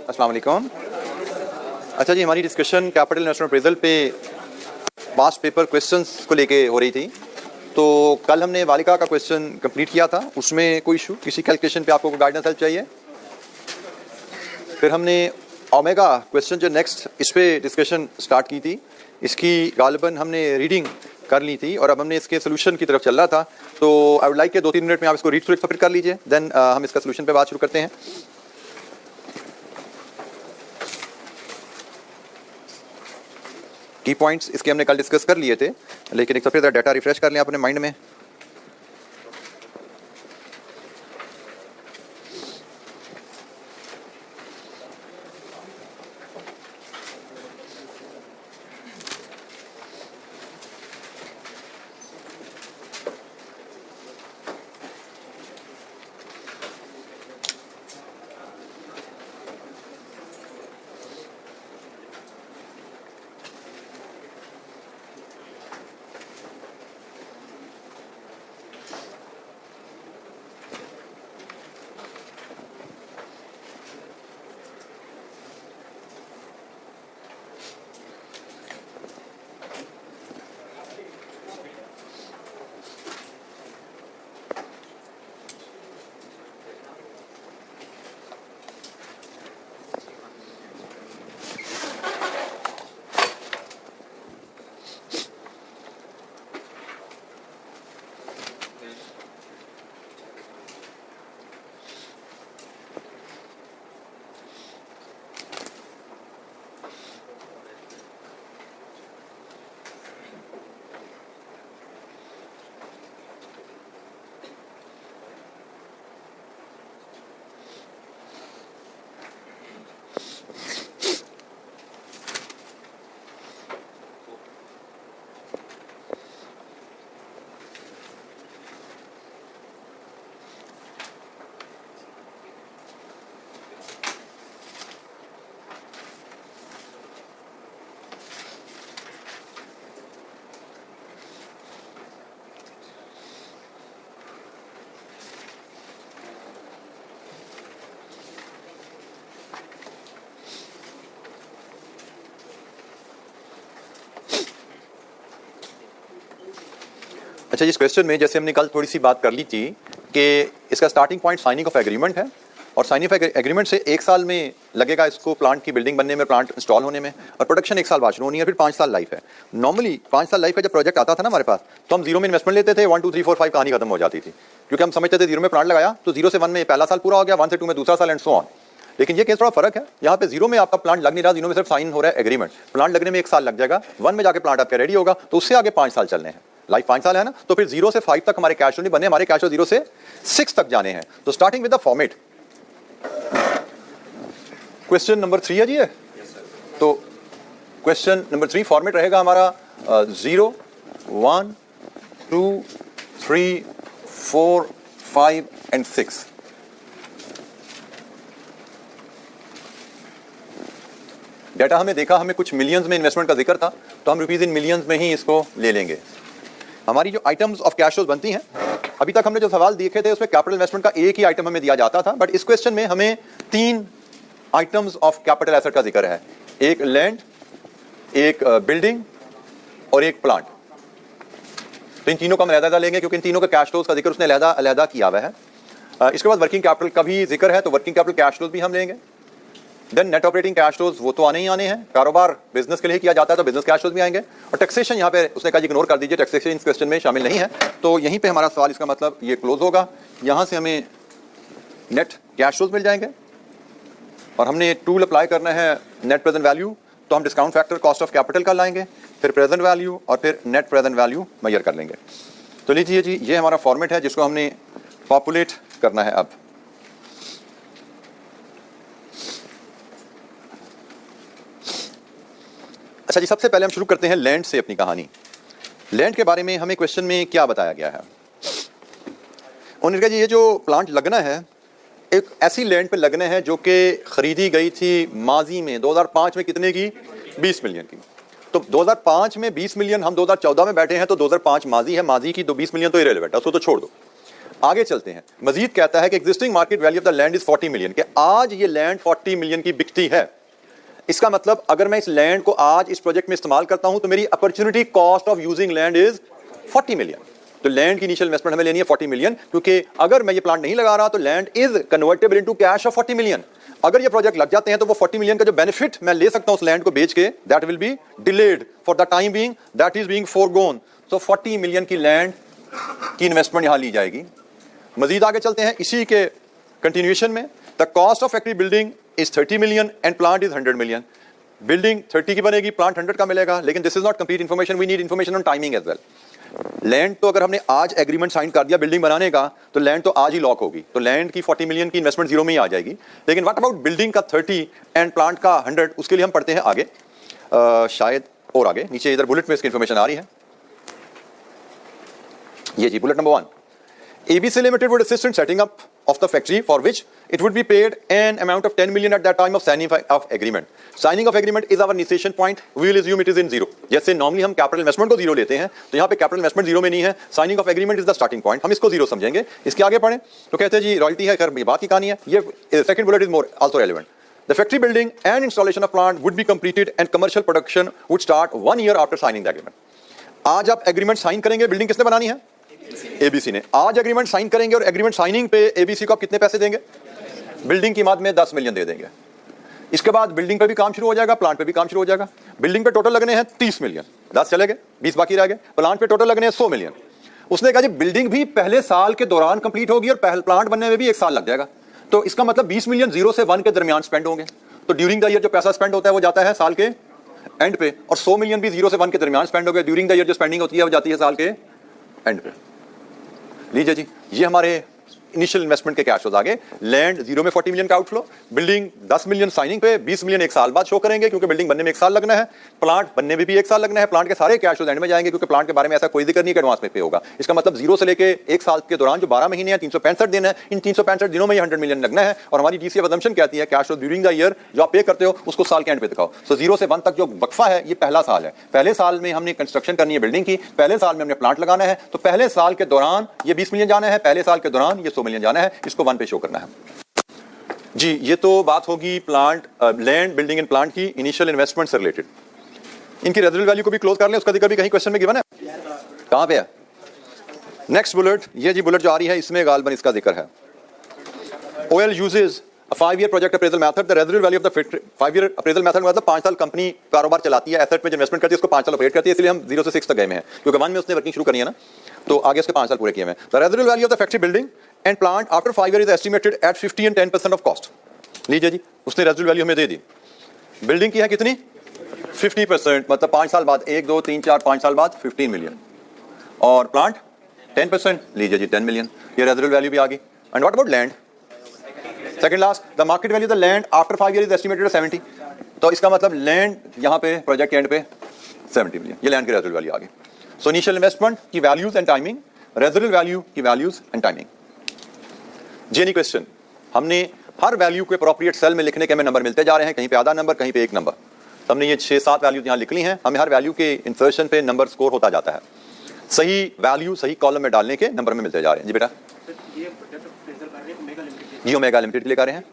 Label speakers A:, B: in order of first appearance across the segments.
A: अस्सलाम वालेकुम। अच्छा जी, हमारी डिस्कशन कैपिटल इन्वेस्टमेंट अप्रेजल पे पास्ट पेपर क्वेश्चंस को लेके हो रही थी। तो कल हमने वालिका का क्वेश्चन कंप्लीट किया था, उसमें कोई इशू, किसी कैलकुलेशन पे आपको गाइडेंस हेल्प चाहिए। फिर हमने ओमेगा क्वेश्चन जो नेक्स्ट इस पे डिस्कशन स्टार्ट की थी, इसकी गालिबन हमने रीडिंग कर ली थी और अब हमने इसके सोल्यूशन की तरफ चल रहा था। तो आई वुड लाइक के 2-3 मिनट में आप इसको रीड थ्रू फिर कर लीजिए, देन हम इसका सोल्यूशन पे बात शुरू करते हैं। की पॉइंट्स इसके हमने कल डिस्कस कर लिए थे, लेकिन एक सबसे ज़्यादा डाटा रिफ्रेश कर लें अपने माइंड में। अच्छा, इस क्वेश्चन में जैसे हमने कल थोड़ी सी बात कर ली थी कि इसका starting point signing off agreement है और साइनिंग ऑफ एग्रीमेंट से 1 साल में लगेगा इसको प्लांट की बिल्डिंग बनने में, प्लांट इंस्टॉल होने में, और प्रोडक्शन 1 साल बाद शुरू होनी है, फिर 5 साल लाइफ है। नॉर्मली 5 साल लाइफ का जब प्रोजेक्ट आता था ना हमारे पास, तो हम जीरो में इन्वेस्टमेंट लेते थे, 1 2 3 4 5 कहानी खत्म हो जाती थी, क्योंकि हम समझते थे जीरो में प्लांट लगाया तो 0 से 1 में पहला साल पूरा हो गया, 1 से 2 में दूसरा साल, एंड सो ऑन। लेकिन ये केस थोड़ा फर्क है, यहाँ पे जीरो में आपका प्लांट लग नहीं रहा, जीरो में सिर्फ साइन हो रहा है एग्रीमेंट। प्लांट लगने में 1 साल लग जाएगा, 1 में जाके प्लांट आपका रेडी होगा, तो उससे आगे 5 साल चलने हैं, लाइफ 5 साल है ना, तो फिर 0 से 5 तक हमारे कैश फ्लो नहीं बने, हमारे कैश फ्लो 0 से 6 तक जाने हैं। तो starting with the format, question number 3 है जी। तो क्वेश्चन नंबर 3 फॉर्मेट रहेगा हमारा 0 1 2 3 4 5 एंड 6। डाटा हमें देखा, हमें कुछ मिलियंस में इन्वेस्टमेंट का जिक्र था, तो हम रुपीज इन मिलियंस में ही इसको ले लेंगे। हमारी जो आइटम्स ऑफ कैश फ्लोज बनती हैं, अभी तक हमने जो सवाल देखे थे उसमें कैपिटल इन्वेस्टमेंट का एक ही आइटम हमें दिया जाता था, बट इस क्वेश्चन में हमें 3 आइटम्स ऑफ कैपिटल एसेट का जिक्र है, एक लैंड, एक बिल्डिंग और एक प्लांट। तो इन तीनों का हम अलग-अलग लेंगे, क्योंकि इन तीनों के कैश फ्लोज का जिक्र उसने अलग-अलग किया हुआ है। इसके बाद वर्किंग कैपिटल का भी जिक्र है, तो वर्किंग कैपिटल कैश फ्लोज भी हम लेंगे। Then net operating cash flows, वो तो आने ही आने हैं, कारोबार बिजनेस के लिए किया जाता है, तो बिजनेस कैश फ्लोज भी आएंगे। और टैक्सेशन यहाँ पे उसने कहा इग्नोर कर दीजिए, टैक्सेशन इस क्वेश्चन में शामिल नहीं है। तो यहीं पे हमारा सवाल, इसका मतलब ये क्लोज होगा। यहाँ से हमें नेट कैश फ्लोज मिल जाएंगे और हमने टूल अप्लाई करना है नेट प्रेजेंट वैल्यू, तो हम discount factor cost of capital का लाएंगे, फिर प्रेजेंट वैल्यू और फिर नेट प्रेजेंट वैल्यू मेजर कर लेंगे। तो लीजिए जी, ये हमारा फॉर्मेट है जिसको हमने पॉपुलेट करना है। अब अच्छा जी, सबसे पहले हम शुरू करते हैं लैंड से अपनी कहानी। लैंड के बारे में हमें क्वेश्चन में क्या बताया गया है? उन्होंने कहा जी, ये जो प्लांट लगना है एक ऐसी लैंड पे लगने हैं जो कि खरीदी गई थी माजी में 2005 में, कितने की? 20 मिलियन की। तो 2005 में 20 मिलियन, हम 2014 में बैठे हैं, तो 2005 माजी है, माजी की तो 20 मिलियन तो इरेलेवेंट है, उसको तो छोड़ दो। आगे चलते हैं, मजीद कहता है कि existing market value of the land is 40 million, कि आज ये लैंड 40 मिलियन की बिकती है। इसका मतलब अगर मैं इस लैंड को आज इस प्रोजेक्ट में इस्तेमाल करता हूं तो मेरी opportunity cost of using land is 40 million. तो लैंड की इनिशियल इन्वेस्टमेंट हमें लेनी है 40 मिलियन, क्योंकि अगर मैं ये प्लांट नहीं लगा रहा तो land is convertible into cash of 40 million. अगर ये प्रोजेक्ट लग जाते हैं तो वो 40 मिलियन का जो बेनिफिट मैं ले सकता हूं उस लैंड को बेच के, that will be delayed for the time being, that is being foregone. So 40 million की लैंड की इन्वेस्टमेंट यहां ली जाएगी। मजीद आगे चलते हैं इसी के कंटिन्यूएशन में, the cost of factory building is 30 million and plant is 100 million. Building 30 की बनेगी, प्लांट 100 का मिलेगा, लेकिन this is not complete information, we need information on timing as well. Land तो अगर हमने आज एग्रीमेंट साइन कर दिया बिल्डिंग बनाने का तो लैंड तो आज ही लॉक होगी, तो लैंड की 40 मिलियन की इन्वेस्टमेंट जीरो में ही आ जाएगी। लेकिन व्हाट अबाउट बिल्डिंग का 30 एंड प्लांट का 100, उसके लिए हम पढ़ते हैं आगे, शायद और आगे नीचे इधर बुलेट में इसकी इन्फॉर्मेशन आ रही है। ये जी bullet number 1, ABC Limited would assist in setting up of the factory for which it would be paid an amount of 10 million at that time of signing of agreement. Signing of agreement is our initiation point. We will assume it is in zero. जैसे normally हम capital investment को zero लेते हैं तो यहाँ पे capital investment zero में नहीं है, signing off agreement is the starting point, हम इसको जीरो समझेंगे। इसके आगे पढ़ें तो कहते हैं जी रॉयल्टी है, खैर बात की कहानी है। ये second bullet is more also relevant. The factory building and installation of plant would be completed and commercial production would start 1 year after signing the agreement. आज आप एग्रीमेंट साइन करेंगे, बिल्डिंग किसने बनानी है? ABC ने। आज एग्रीमेंट साइन करेंगे और एग्रीमेंट साइनिंग पे ABC को आप कितने पैसे देंगे? बिल्डिंग की मद में 10 मिलियन दे देंगे। इसके बाद बिल्डिंग पे भी काम शुरू हो जाएगा, प्लांट पे भी काम शुरू हो जाएगा। बिल्डिंग पे टोटल लगने हैं 30 मिलियन, 10 चले गए, 20 बाकी रह गए। प्लांट पे टोटल लगने हैं 100 मिलियन। उसने कहा जी बिल्डिंग भी पहले साल के दौरान कंप्लीट होगी और प्लांट बनने में भी 1 साल लग जाएगा, तो इसका मतलब 20 मिलियन 0 से 1 के दरमियान स्पेंड होंगे। तो ड्यूरिंग द ईयर जो पैसा स्पेंड होता है वो जाता है साल के एंड पे, और 100 मिलियन भी 0 से 1 के दरमियान स्पेंड हो गया। ड्यूरिंग द ईयर जो स्पेंडिंग होती है वो जाती है साल के एंड पे। लीजिए जी, ये हमारे इनिशियल इन्वेस्टमेंट के कैश आ गए। लैंड जीरो में 40 मिलियन का आउटफ्लो, बिल्डिंग 10 मिलियन साइनिंग पे, 20 मिलियन 1 साल बाद शो करेंगे क्योंकि बिल्डिंग बनने में 1 साल लगना है, प्लांट बनने में भी 1 साल लगना है। प्लांट के सारे कैश एंड में जाएंगे क्योंकि प्लांट के बारे में ऐसा कोई जिक्र नहीं कि एडवांस में पे होगा। इसका मतलब जीरो से लेके 1 साल के दौरान जो 12 महीने हैं, 365 दिन है, इन 365 दिनों में 100 मिलियन लगना है। और हमारी DCF अजम्पशन कहती है कैश ड्यूरिंग द ईयर जो आप पे करते हो उसको साल के एंड पे दिखाओ। सो 0 से 1 तक जो वक्फा है ये पहला साल है। पहले साल में हमने कंस्ट्रक्शन करनी है बिल्डिंग की, पहले साल में हमने प्लांट लगाना है, तो पहले साल के दौरान ये 20 मिलियन जाना है, पहले साल के दौरान ये 100 मिलियन जाना है, इसको 1 पे शो करना है जी। ये तो बात होगी plant, land, building and plant की इनिशियल इन्वेस्टमेंट से रिलेटेड। इनकी रेजिडुअल वैल्यू को भी क्लोज कर लें, उसका जिक्र भी कहीं क्वेश्चन में गिवन है, कहां पे है? नेक्स्ट बुलेट, ये जी बुलेट जो आ रही है इसमें गालबन इसका जिक्र है। OL uses a 5-year project appraisal method. The residual value of the 5-year appraisal method मतलब 5 साल कंपनी कारोबार चलाती है, एसेट में जो इन्वेस्टमेंट करती है उसको 5 साल ऑपरेट करती है, इसलिए हम 0 से 6 तक गए में हैं क्योंकि 1 में उसने वर्किंग शुरू करनी है ना, तो आगे उसके 5 साल पूरे किए हैं। The residual value of the factory building and plant after 5 years is estimated at 50 and 10% of cost. लीजिए जी, उसने रेजिडुअल वैल्यू हमें दे दी। बिल्डिंग की है कितनी? 50%, मतलब 5 साल बाद 1 2 3 4 5 साल बाद 15 मिलियन, और प्लांट 10%, लीजिए जी 10 मिलियन, ये रेजिडुअल वैल्यू भी आ गई। And what about land? Second last, the market value the land after 5 years is estimated 70, तो इसका मतलब लैंड यहाँ पे प्रोजेक्ट के एंड पे 70 मिलियन, ये लैंड की रेजिडुअल वैल्यू आ गई। सो इनिशियल इन्वेस्टमेंट की values and timing, residual value की वैल्यूज एंड टाइमिंग। जेनी क्वेश्चन, हमने हर वैल्यू को अप्रोप्रिएट सेल में लिखने के हमें नंबर मिलते जा रहे हैं, कहीं पे आधा नंबर, कहीं पे 1 नंबर। तो हमने ये 6-7 वैल्यूज यहाँ लिख ली हैं, हमें हर वैल्यू के इंसर्शन पे नंबर स्कोर होता जाता है, सही वैल्यू सही कॉलम में डालने के नंबर में मिलते जा रहे हैं। जी बेटा, ये ओमेगा लिमिटेड के लिए कर रहे हैं।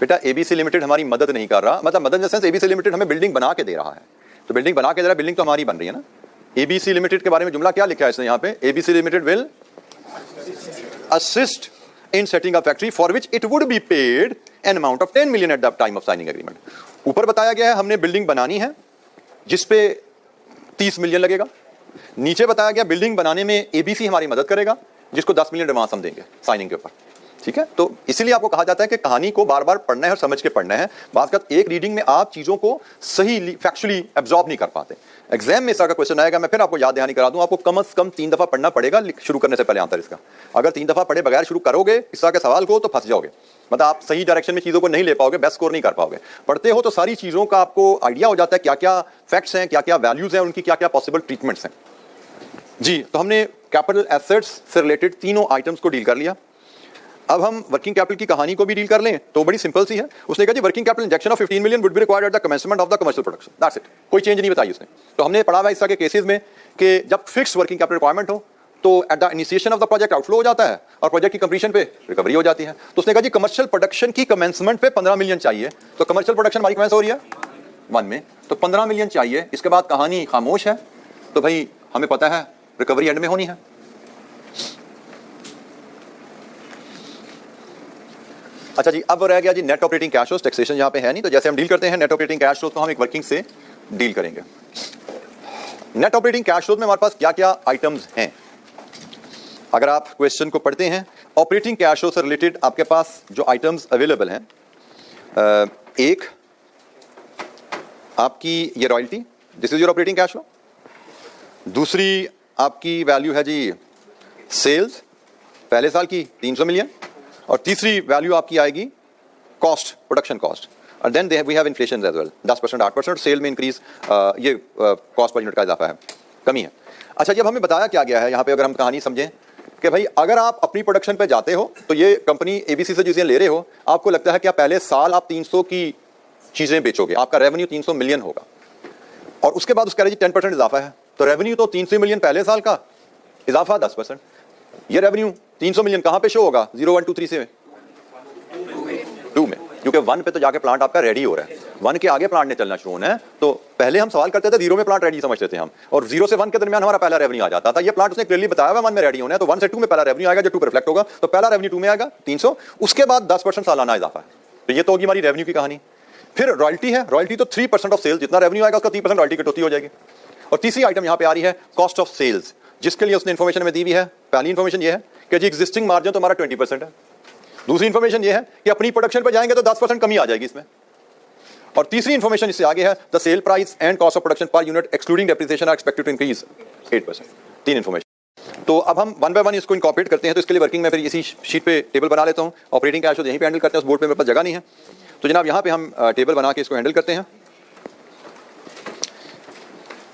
A: बेटा ABC लिमिटेड हमारी मदद नहीं कर रहा, मतलब मदद in the sense ABC limited हमें बिल्डिंग बना के दे रहा है, तो बिल्डिंग बना के दे रहा है, बिल्डिंग तो हमारी बन रही है ना। ABC लिमिटेड के बारे में जुमला क्या लिखा है इसने यहाँ पे? ABC limited will assist in setting a factory for which it would be paid an amount of 10 million at the time of signing agreement. ऊपर बताया गया है हमने बिल्डिंग बनानी है जिसपे 30 मिलियन लगेगा, नीचे बताया गया बिल्डिंग बनाने में ABC हमारी मदद करेगा जिसको 10 मिलियन एडवांस हम देंगे साइनिंग के ऊपर, ठीक है। तो इसीलिए आपको कहा जाता है कि कहानी को बार बार पढ़ना है और समझ के पढ़ना है। बात एक रीडिंग में आप चीजों को सही फैक्चुअली एब्जॉर्ब नहीं कर पाते। एग्जाम में इसका क्वेश्चन आएगा, मैं फिर आपको याद दहानी करा दूं, आपको कम से कम 3 दफा पढ़ना पड़ेगा शुरू करने से पहले आंसर इसका। अगर 3 दफा पढ़े बगैर शुरू करोगे इस तरह के सवाल को तो फंस जाओगे, मतलब आप सही डायरेक्शन में चीजों को नहीं ले पाओगे, बेस्ट स्कोर नहीं कर पाओगे। पढ़ते हो तो सारी चीजों का आपको आइडिया हो जाता है, क्या क्या फैक्ट्स हैं, क्या क्या वैल्यूज हैं, उनकी क्या क्या पॉसिबल ट्रीटमेंट्स हैं। जी, तो हमने कैपिटल एसेट्स से रिलेटेड तीनों आइटम्स को डील कर लिया। अब हम वर्किंग कैपिटल की कहानी को भी डील कर लें तो बड़ी सिंपल सी है। उसने कहा जी working capital injection of 15 million would be required at the commencement of the commercial production, that's it, कोई चेंज नहीं बताई उसने। तो हमने पढ़ा हुआ इस तरह के केसेस में कि जब फिक्स्ड वर्किंग कैपिटल रिक्वायरमेंट हो तो at the initiation of the project outflow हो जाता है और प्रोजेक्ट की कंप्लीशन पे रिकवरी हो जाती है। तो उसने कहा जी कमर्शियल प्रोडक्शन की कमेंसमेंट पे 15 मिलियन चाहिए, तो कमर्शियल प्रोडक्शन हमारी कमेंस हो रही है 1 में, तो 15 मिलियन चाहिए। इसके बाद कहानी खामोश है, तो भाई हमें पता है रिकवरी एंड में होनी है। अच्छा जी, अब रह गया जी net operating cash flows. Taxation यहाँ पे है नहीं, तो जैसे हम डील करते हैं नेट ऑपरेटिंग कैश फ्लोस, तो हम एक वर्किंग से डील करेंगे। नेट ऑपरेटिंग कैश फ्लोस में हमारे पास क्या क्या आइटम्स हैं, अगर आप क्वेश्चन को पढ़ते हैं ऑपरेटिंग कैश फ्लो से रिलेटेड आपके पास जो आइटम्स अवेलेबल हैं, एक आपकी ये royalty, this is your operating cash flow. दूसरी आपकी वैल्यू है जी सेल्स, पहले साल की 300 मिलियन, और तीसरी वैल्यू आपकी आएगी कॉस्ट, प्रोडक्शन कॉस्ट, और then we have inflation as well, 10% 8%, sale में इंक्रीज, ये कॉस्ट पर यूनिट का इजाफा है, कमी है। अच्छा, जब हमें बताया क्या गया है यहाँ पे, अगर हम कहानी समझें कि भाई अगर आप अपनी प्रोडक्शन पे जाते हो तो ये कंपनी एबीसी से चीजें ले रहे हो, आपको लगता है कि आप पहले साल आप 300 की चीजें बेचोगे, आपका रेवेन्यू 300 मिलियन होगा, और उसके बाद उसका 10% इजाफा है, तो रेवेन्यू तो 300 मिलियन पहले साल का, इजाफा 10%। ये रेवेन्यू 300 मिलियन कहां पे शो होगा, 0 1 2 3 से 2 में, क्योंकि 1 पे तो जाके प्लांट आपका रेडी हो रहा है, 1 के आगे प्लांट ने चलना शुरू होना है। तो पहले हम सवाल करते थे 0 में प्लांट रेडी समझते थे हम, और 0 से 1 के दरमियान हमारा पहला रेवेन्यू आ जाता था। ये प्लांट उसने क्लियरली बताया हुआ 1 में रेडी होना है, तो 1 से 2 में पहला रेवेन्यू आएगा जो 2 पर रिफ्लेक्ट होगा, तो पहला रेवेन्यू 2 में आएगा 300, उसके बाद 10% सालाना इजाफा है। तो ये तो होगी हमारी रेवेन्यू की कहानी। फिर रॉयल्टी है, रॉयल्टी तो 3% ऑफ सेल्स, जितना रेवेन्यू आएगा उसका 3% रॉयल्टी कटौती हो जाएगी। और तीसरी आइटम यहाँ पे आ रही है कॉस्ट ऑफ सेल्स, जिसके लिए उसने इन्फॉर्मेशन में दी हुई है। पहली इन्फॉर्मेशन ये है कि जी एग्जिस्टिंग मार्जिन तो हमारा 20% है। दूसरी इन्फॉर्मेशन ये है कि अपनी प्रोडक्शन पे जाएंगे तो 10% कमी आ जाएगी इसमें। और तीसरी इन्फॉर्मेशन इससे आगे है the sale price and cost of production per unit excluding depreciation are expected to increase 8%। तीन इन्फॉर्मेशन। तो अब हम 1 बाय 1 इसको इनकॉर्पोरेट करते हैं। तो इसके लिए वर्किंग में फिर इसी शीट पे टेबल बना लेता हूँ। ऑपरेटिंग कैश फ्लो यहीं पे हैंडल करते हैं, उस बोर्ड पे मेरे पास जगह नहीं है, तो जनाब यहाँ पे हम टेबल बना के इसको हैंडल करते हैं।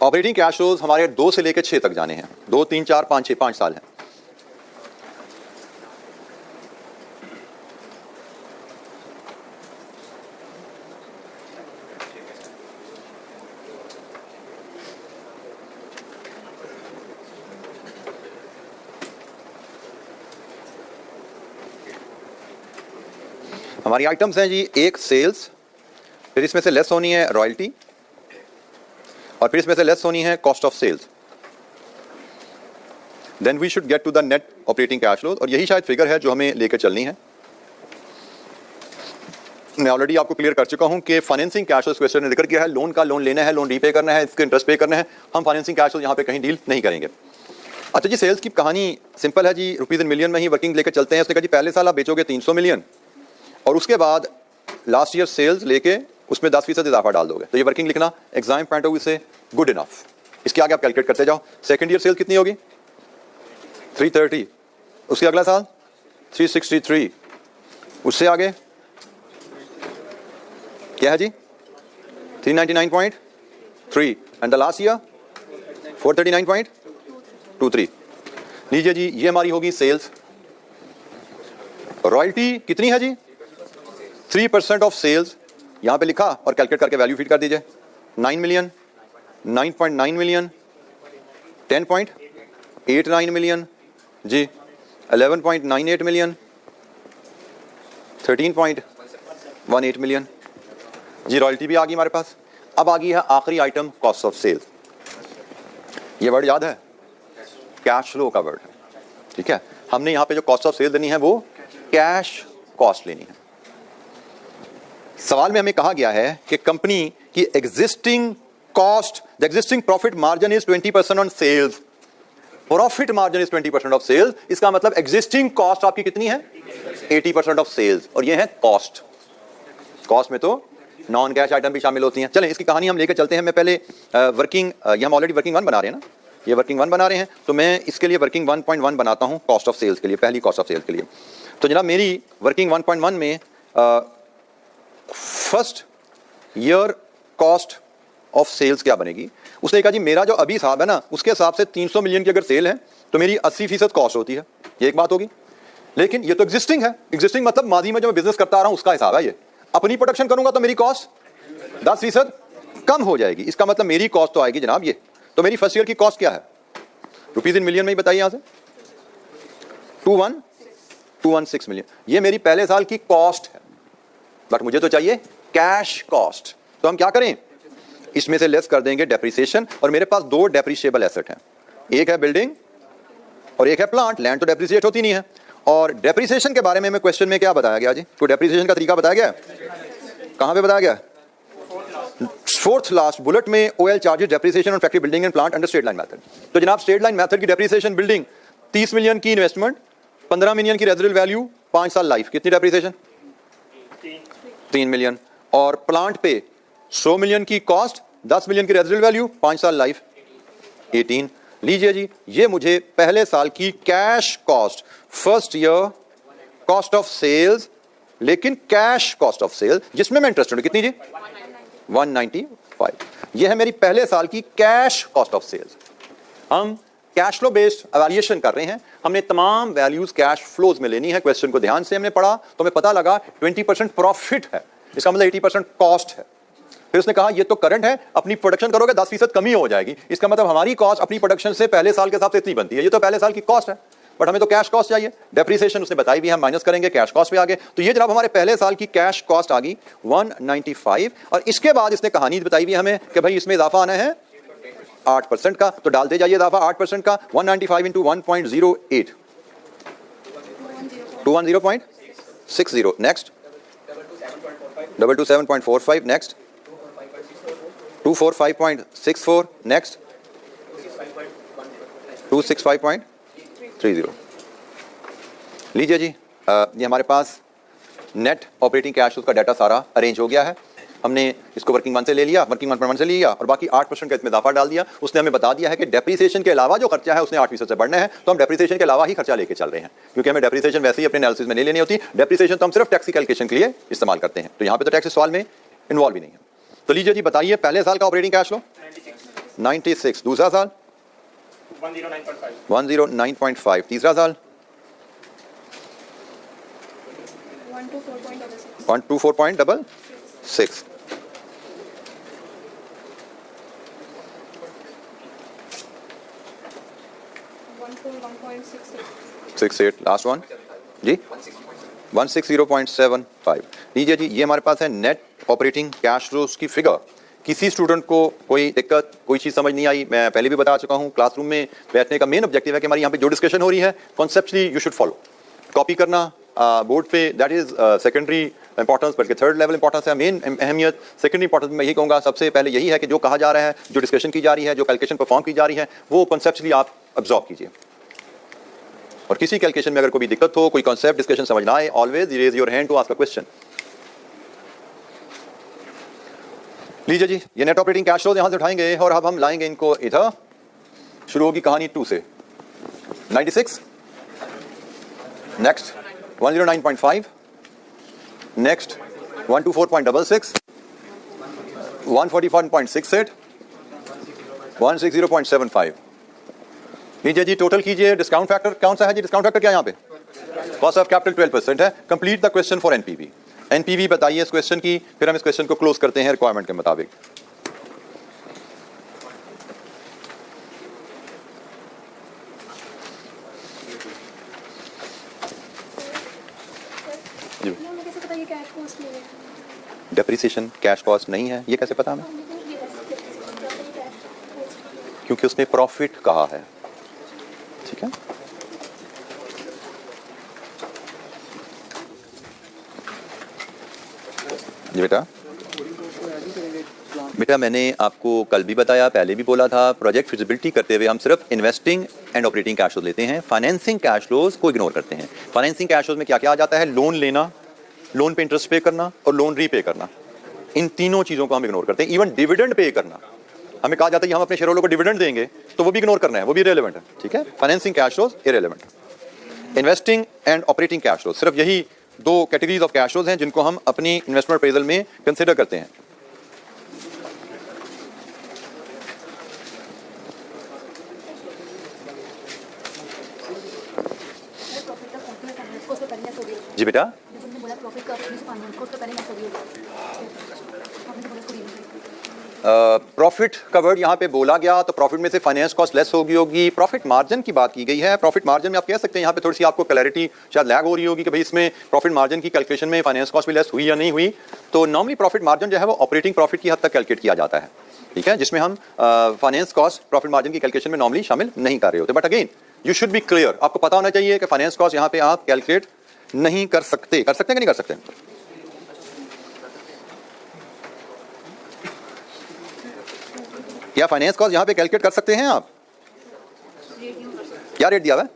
A: ऑपरेटिंग कैश फ्लोज हमारे 2 से लेकर 6 तक जाने हैं, 2 3 4 5 6 5 साल है। हमारी आइटम्स हैं जी, एक सेल्स, फिर इसमें से लेस होनी है रॉयल्टी, और फिर इसमें से लेस होनी है cost of sales. Then we should get to the net operating cash flow, और यही शायद फिगर है जो हमें लेकर चलनी है। मैं ऑलरेडी आपको क्लियर कर चुका हूं कि फाइनेंसिंग कैश फ्लो क्वेश्चन ने जिक्र किया है, लोन का लोन लेना है, लोन रीपे करना है, इसके इंटरेस्ट पे करना है। हम फाइनेंसिंग कैश फ्लो यहाँ पे कहीं डील नहीं करेंगे। अच्छा जी, सेल्स की कहानी सिंपल है जी, रुपीज इन मिलियन में ही वर्किंग लेकर चलते हैं। उसने कहा जी पहले साल आप बेचोगे 300 मिलियन, और उसके बाद लास्ट ईयर सेल्स लेके उसमें 10% इजाफा डाल दोगे, तो ये वर्किंग लिखना एग्जाम पॉइंट ऑफ व्यू से गुड इनफ। इसके आगे आप कैलकुलेट करते जाओ। सेकंड ईयर सेल कितनी होगी, 330, उसके अगला साल 363, उससे आगे क्या है जी 399.3, एंड द लास्ट ईयर 439.23। लीजिए जी, ये हमारी होगी सेल्स। रॉयल्टी कितनी है जी, 3% ऑफ सेल्स, यहां पे लिखा और कैलकुलेट करके वैल्यू फीड कर दीजिए। 9 मिलियन, 9.9 मिलियन, 10.89 मिलियन जी, 11.98 मिलियन, 13.18 मिलियन जी। रॉयल्टी भी आ गई हमारे पास। अब आ गई है आखिरी आइटम, कॉस्ट ऑफ सेल्स। ये वर्ड याद है, कैश फ्लो का वर्ड है, ठीक है। हमने यहां पे जो कॉस्ट ऑफ सेल देनी है वो कैश कॉस्ट लेनी है। सवाल में हमें कहा गया है कि कंपनी की existing cost, the existing profit margin is 20% on sales, profit margin is 20% of sales. इसका मतलब एग्जिस्टिंग कॉस्ट आपकी कितनी है, 80% ऑफ सेल्स, और ये है कॉस्ट। कॉस्ट में तो नॉन कैश आइटम भी शामिल होती हैं। चलें इसकी कहानी हम लेकर चलते हैं। मैं पहले वर्किंग, ये हम ऑलरेडी वर्किंग 1 बना रहे हैं ना, ये वर्किंग 1 बना रहे हैं, तो मैं इसके लिए वर्किंग 1.1 बनाता हूं कॉस्ट ऑफ सेल्स के लिए, पहली कॉस्ट ऑफ सेल्स के लिए। तो जनाब मेरी वर्किंग 1.1 में first year cost of sales क्या बनेगी। उसने कहा जी मेरा जो अभी हिसाब है ना, उसके हिसाब से 300 मिलियन की अगर सेल है तो मेरी 80% कॉस्ट होती है, ये एक बात होगी। लेकिन ये तो एग्जिस्टिंग है, एग्जिस्टिंग मतलब माजी में जो मैं बिजनेस करता आ रहा हूं उसका हिसाब है ये। अपनी प्रोडक्शन करूंगा तो मेरी कॉस्ट 10% कम हो जाएगी। इसका मतलब मेरी कॉस्ट तो आएगी जनाब ये तो मेरी फर्स्ट ईयर की कॉस्ट क्या है, रुपीज इन मिलियन में ही बताइए यहां से, 216 मिलियन, ये मेरी पहले साल की कॉस्ट है, बट मुझे तो चाहिए कैश कॉस्ट। तो हम क्या करें, इसमें से लेस कर देंगे डेप्रिसिएशन, और मेरे पास दो डेप्रिशिएबल एसेट हैं, एक है बिल्डिंग और एक है प्लांट। लैंड तो डेप्रिसिएट होती नहीं है। और डेप्रिसिएशन के बारे में क्वेश्चन में क्या बताया गया जी, तो डेप्रिसिएशन का तरीका बताया गया, कहां पे बताया गया, फोर्थ लास्ट बुलेट में, OL charges depreciation on factory building and plant under straight line method. तो जनाब स्ट्रेट लाइन मेथड की डेप्रिसिएशन बिल्डिंग 30 मिलियन की इन्वेस्टमेंट, 15 मिलियन की रेजिडुअल वैल्यू, 5 साल लाइफ, कितनी डेप्रिसिएशन, 3 मिलियन। और प्लांट पे 100 मिलियन की कॉस्ट, 10 मिलियन की रेजिडुअल वैल्यू, 5 साल लाइफ, 18। लीजिए जी, ये मुझे पहले साल की cash cost, first year cost of sales, लेकिन कैश कॉस्ट ऑफ सेल जिसमें मैं इंटरेस्टेड हूं, कितनी जी, 195। ये है मेरी पहले साल की कैश कॉस्ट ऑफ सेल्स। हम कैश फ्लो बेस्ड एवेल्युएशन कर रहे हैं, हमने तमाम वैल्यूज कैश फ्लोज में लेनी है। क्वेश्चन को ध्यान से हमने पढ़ा तो हमें पता लगा 20% प्रॉफिट है, इसका मतलब 80% कॉस्ट है। फिर उसने कहा ये तो करंट है, अपनी प्रोडक्शन करोगे 10% कमी हो जाएगी, इसका मतलब हमारी कॉस्ट अपनी प्रोडक्शन से पहले साल के हिसाब से इतनी बनती है, ये तो पहले साल की कॉस्ट है, बट हमें तो कैश कॉस्ट चाहिए। डेप्रिसिएशन उसने बताई भी, हम माइनस करेंगे, कैश कॉस्ट पे आ गए। तो ये जनाब हमारे पहले साल की कैश कॉस्ट आ गई 195। और इसके बाद इसने कहानी बताई भी हमें कि भाई इसमें इजाफा आना है 8% का, तो डालते जाइए इजाफा 8% का, 195 इंटू 1.08, 210.60, नेक्स्ट 227.45, नेक्स्ट 245.64, नेक्स्ट 265.30। लीजिए जी, ये हमारे पास नेट ऑपरेटिंग कैश का डाटा सारा अरेंज हो गया है। हमने इसको वर्किंग मंथ से ले लिया, वर्किंग मंथ से लिया, और बाकी 8% का इसमें इजाफा डाल दिया। उसने हमें बता दिया है कि डेप्रिसिएशन के अलावा जो खर्चा है उसने 8% से बढ़ना है, तो हम डेप्रिसिएशन के अलावा ही खर्चा लेके चल रहे हैं, क्योंकि हमें डेप्रिसिएशन वैसे ही अपने एनालिसिस में नहीं लेनी होती। डेप्रिसिएशन तो हम सिर्फ टैक्स की कैलकुलेशन के लिए इस्तेमाल करते हैं, तो यहाँ पे तो टैक्स सवाल में इन्वॉल्व ही नहीं है। तो लीजिए जी, बताइए पहले साल का ऑपरेटिंग कैश फ्लो 96, दूसरा साल 109.5, तीसरा साल 124.66, लास्ट वन जी 160.75। लीजिए जी, ये हमारे पास है नेट ऑपरेटिंग कैश फ्लोज की फिगर। किसी स्टूडेंट को कोई दिक्कत, कोई चीज़ समझ नहीं आई, मैं पहले भी बता चुका हूँ, क्लासरूम में बैठने का मेन ऑब्जेक्टिव है कि हमारी यहाँ पे जो डिस्कशन हो रही है conceptually you should follow. Copy करना बोर्ड पे दैट इज सेकेंडरी इंपॉर्टेंस, बल्कि थर्ड लेवल इंपॉर्टेंस है। मेन अहमियत सेकेंडरी इंपॉर्टेंस मैं यही कहूँगा सबसे पहले यही है कि जो कहा जा रहा है, जो डिस्कशन की जा रही है, जो कैलकुलेशन परफॉर्म की जा रही है, वो कॉन्सेप्चुअली आप ऑब्जॉर्व कीजिए। और किसी कैलकुलेशन में अगर कोई दिक्कत हो, कोई कॉन्सेप्ट डिस्कशन समझ ना आए, always raise your hand to ask a question. लीजिए जी, ये नेट ऑपरेटिंग कैश फ्लो यहां से उठाएंगे और अब हम लाएंगे इनको इधर। शुरू होगी कहानी 2 से, 96, नेक्स्ट 109.5, नेक्स्ट 124.66, 141.68, 160.75। लीजिए जी, टोटल कीजिए। डिस्काउंट फैक्टर कौन सा है जी, डिस्काउंट फैक्टर क्या है यहाँ पे, कॉस्ट ऑफ कैपिटल 12% है। Complete the question for NPV. NPV बताइए इस क्वेश्चन की, फिर हम इस क्वेश्चन को क्लोज करते हैं रिक्वायरमेंट के मुताबिक। डेप्रिसिएशन कैश कॉस्ट नहीं है, ये कैसे पता हमें, क्योंकि उसने प्रॉफिट कहा है। ठीक है, जी बेटा मैंने आपको कल भी बताया, पहले भी बोला था, प्रोजेक्ट फिजिबिलिटी करते हुए हम सिर्फ investing and operating cash flows लेते हैं, फाइनेंसिंग कैश फ्लोज को इग्नोर करते हैं। फाइनेंसिंग कैश फ्लोज में क्या क्या आ जाता है, लोन लेना, लोन पे इंटरेस्ट पे करना और लोन रीपे करना, इन तीनों चीज़ों को हम इग्नोर करते हैं। इवन डिविडेंड पे करना, हमें कहा जाता है कि हम अपने शेयर होल्डर को डिविडेंड देंगे, तो वो भी इग्नोर करना है, वो भी इरेलेवेंट है। ठीक है, financing cash flows irrelevant. Investing and operating cash flows, सिर्फ यही दो कैटेगरीज ऑफ कैश फ्लोज हैं जिनको हम अपनी इन्वेस्टमेंट अप्रेजल में कंसिडर करते हैं। जी बेटा, प्रॉफिट का वर्ड यहाँ पे बोला गया तो प्रॉफिट में से फाइनेंस कॉस्ट लेस होगी। प्रॉफिट मार्जिन की बात की गई है। प्रॉफिट मार्जिन में आप कह सकते हैं यहाँ पे थोड़ी सी आपको क्लैरिटी शायद लैग हो रही होगी कि भाई इसमें प्रॉफिट मार्जिन की कैलकुलेशन में फाइनेंस कॉस्ट भी लेस हुई या नहीं हुई। तो नॉर्मली प्रॉफिट मार्जिन जो है वो ऑपरेटिंग प्रॉफिट की हद तक कैलकुलेट किया जाता है, ठीक है, जिसमें हम फाइनेंस कॉस्ट प्रॉफिट मार्जिन की कैलकुलेशन में नॉर्मली शामिल नहीं कर रहे होते। But again you should be clear, आपको पता होना चाहिए कि फाइनेंस कॉस्ट यहाँ पे आप कैलकुलेट नहीं कर सकते। कर सकते हैं कि नहीं कर सकते? क्या फाइनेंस कॉस्ट यहां पे कैलकुलेट कर सकते हैं आप? क्या रेट दिया हुआ है?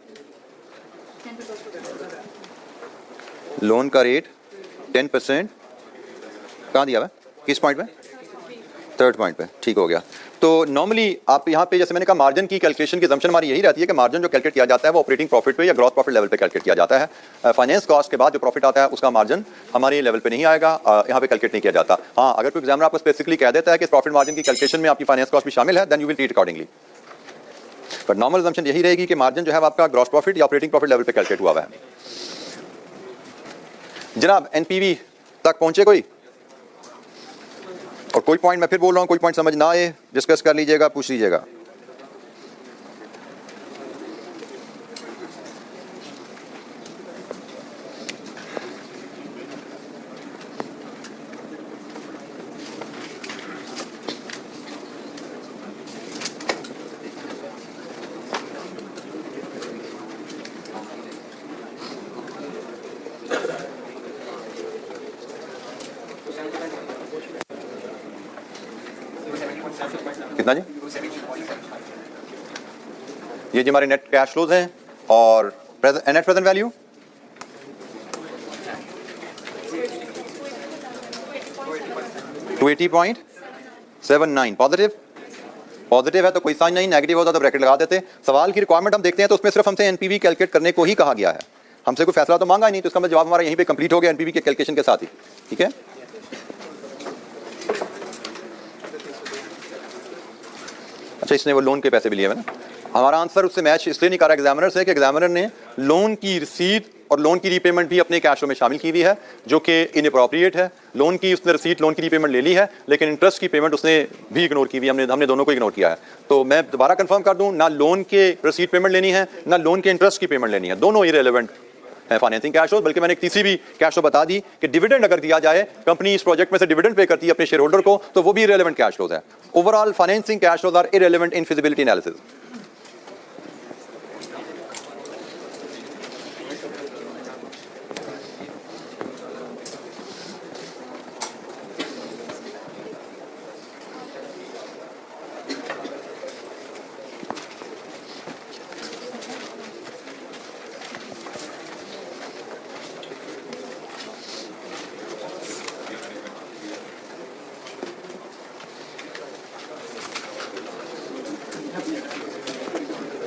A: लोन का रेट 10%। कहां दिया हुआ है? किस पॉइंट पे? थर्ड पॉइंट पे, ठीक हो गया। तो नॉर्मली आप यहाँ पे जैसे मैंने कहा मार्जिन की कैलकुलेशन की assumption हमारी यही रहती है कि मार्जिन जो कैलकुलेट किया जाता है वो ऑपरेटिंग प्रॉफिट पे या ग्रॉस प्रॉफिट लेवल पे कैलकुलेट किया जाता है। फाइनेंस कॉस्ट के बाद जो प्रॉफिट आता है उसका मार्जिन हमारे लेवल पे नहीं आएगा, यहाँ पे कैलकुलेट नहीं किया जाता। हाँ, अगर कोई एग्जामिनर आपको स्पेसिफिकली कह देता है कि प्रॉफिट मार्जिन की कैलकुलेशन में आपकी फाइनेंस कॉस्ट भी शामिल है, then you will treat accordingly. But normal assumption यही रहेगी कि मार्जिन जो है आपका ग्रॉस प्रॉफिट या ऑपरेटिंग प्रॉफिट लेवल पे कैलकुलेट हुआ है। जनाब एनपीवी तक पहुंचे कोई? और कोई पॉइंट मैं फिर बोल रहा हूं, कोई पॉइंट समझ ना आए डिस्कस कर लीजिएगा, पूछ लीजिएगा। कितना जी? ये जी हमारे नेट कैश फ्लोज हैं और नेट प्रेजेंट वैल्यू 280.79 पॉजिटिव है तो कोई साइन नहीं, नेगेटिव होता तो ब्रैकेट लगा देते। सवाल की रिक्वायरमेंट हम देखते हैं तो उसमें सिर्फ हमसे एनपीवी कैलकुलेट करने को ही कहा गया है, हमसे कोई फैसला तो मांगा ही नहीं, तो इसका मतलब जवाब हमारा यहीं पे कंप्लीट हो गया एनपीवी के कैलकुलेशन के साथ ही, ठीक है। अच्छा, इसने वो लोन के पैसे भी लिए हैं ना। हमारा आंसर उससे मैच इसलिए नहीं कर रहा एग्जामिनर से कि एग्जामिनर ने लोन की रसीद और लोन की रीपेमेंट भी अपने कैश फ्लो में शामिल की हुई है, जो कि इनअप्रोप्रिएट है। लोन की उसने रसीद, लोन की रीपेमेंट ले ली है, लेकिन इंटरेस्ट की पेमेंट उसने भी इग्नोर की हुई है। हमने दोनों को इग्नोर किया है। तो मैं दोबारा कंफर्म कर दूं, ना लोन के रसीद पेमेंट लेनी है, ना लोन के इंटरेस्ट की पेमेंट लेनी है, दोनों इरेलेवेंट है फाइनेंसिंग कैश फ्लो। बल्कि मैंने एक तीसरी भी कैश फ्लो बता दी कि डिविडेंड अगर दिया जाए, कंपनी इस प्रोजेक्ट में से डिविडेंड पे करती है अपने शेयर होल्डर को, तो वो भी इरेलेवेंट कैश फ्लोज है। Overall financing cash flows are irrelevant in feasibility analysis.